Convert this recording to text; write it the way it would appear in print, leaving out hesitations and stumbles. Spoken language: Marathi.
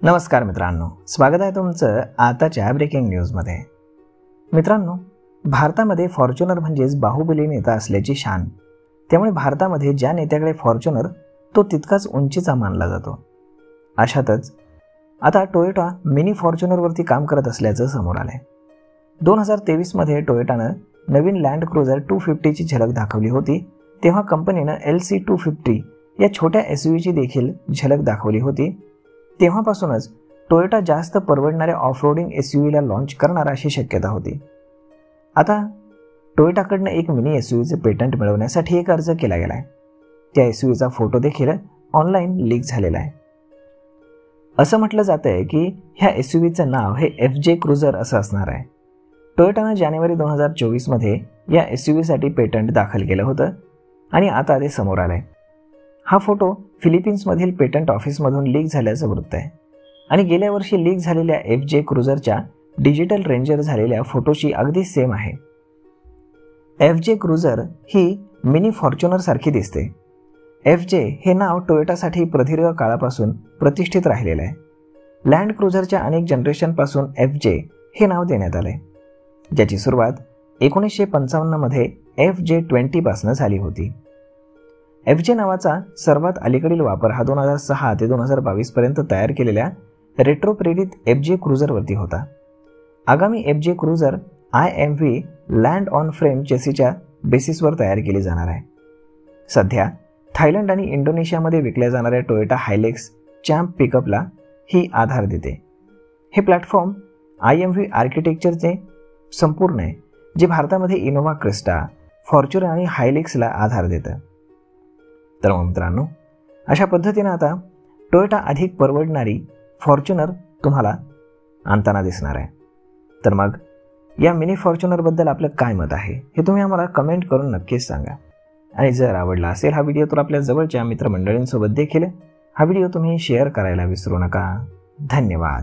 नमस्कार मित्रांनो, स्वागत आहे तुमचं आताच्या ब्रेकिंग न्यूजमध्ये। मित्रांनो, भारतामध्ये फॉर्च्युनर म्हणजेच बाहुबली नेता असल्याची शान। त्यामुळे भारतामध्ये ज्या नेत्याकडे फॉर्च्युनर तो तितकाच उंचीचा मानला जातो। अशातच आता टोयोटा मिनी फॉर्च्युनरवरती काम करत असल्याचं समोर आलंय। 2023 मध्ये टोयोटानं नवीन लँड क्रुझर 250 ची झलक दाखवली होती। तेव्हा कंपनीनं LC250 या छोट्या SUVची देखील झलक दाखवली होती। तेव्हापासूनच टोयोटा जास्त परवडणाऱ्या ऑफरोडिंग SUVला लॉन्च करणार अशी शक्यता होती। आता टोयोटाकडनं एक मिनी SUVचे पेटंट मिळवण्यासाठी एक अर्ज केला गेला आहे। त्या SUVचा फोटो देखील ऑनलाईन लीक झालेला आहे। असं म्हटलं जातंय की ह्या SUVचं नाव हे FJ क्रुझर असं असणार आहे। टोयोटानं जानेवारी 2024 मध्ये या SUVसाठी पेटंट दाखल केलं होतं आणि आता ते समोर आलंय। हा फोटो फिलिपिन्समधील पेटंट ऑफिसमधून लीक झाल्याचं वृत्त आहे आणि गेल्या वर्षी लीक झालेल्या FJ क्रुझरच्या डिजिटल रेंजर झालेल्या फोटोशी अगदी सेम आहे। FJ क्रुझर ही मिनी फॉर्च्युनर सारखी दिसते। FJ हे नाव टोयोटासाठी प्रदीर्घ काळापासून प्रतिष्ठित राहिलेलं आहे। लँड क्रुझरच्या अनेक जनरेशनपासून FJ हे नाव देण्यात आले, ज्याची सुरुवात 1955 मध्ये FJ20 पासून झाली होती। FJ नावाचा सर्वात अलीकडील वापर हा 2006 ते 2022 पर्यंत तयार केलेल्या रेट्रो प्रेरित FJ क्रुझरवरती होता। आगामी FJ cruiser IMV land on frame चेसीच्या बेसिसवर तयार केली जाणार आहे। सध्या थायलंड आणि इंडोनेशियामध्ये विकल्या जाणाऱ्या टोयोटा हायलेक्स चॅम्प पिकअपला ही आधार देते। हे प्लॅटफॉर्म IMV आर्किटेक्चरचे संपूर्ण आहे, जे भारतामध्ये इनोव्हा क्रिस्टा, फॉर्च्युनर आणि हायलेक्सला आधार देतं। तर मित्रांनो, अशा पद्धतीने आता टोयोटा अधिक परवडणारी फॉर्च्युनर तुम्हाला आणताना दिसणार आहे। तर मग या मिनी फॉर्च्युनरबद्दल आपलं काय मत आहे हे तुम्ही आम्हाला कमेंट करून नक्कीच सांगा। आणि जर आवडला असेल हा व्हिडिओ तर आपल्या जवळच्या मित्रमंडळींसोबत देखील हा व्हिडिओ तुम्ही शेअर करायला विसरू नका। धन्यवाद।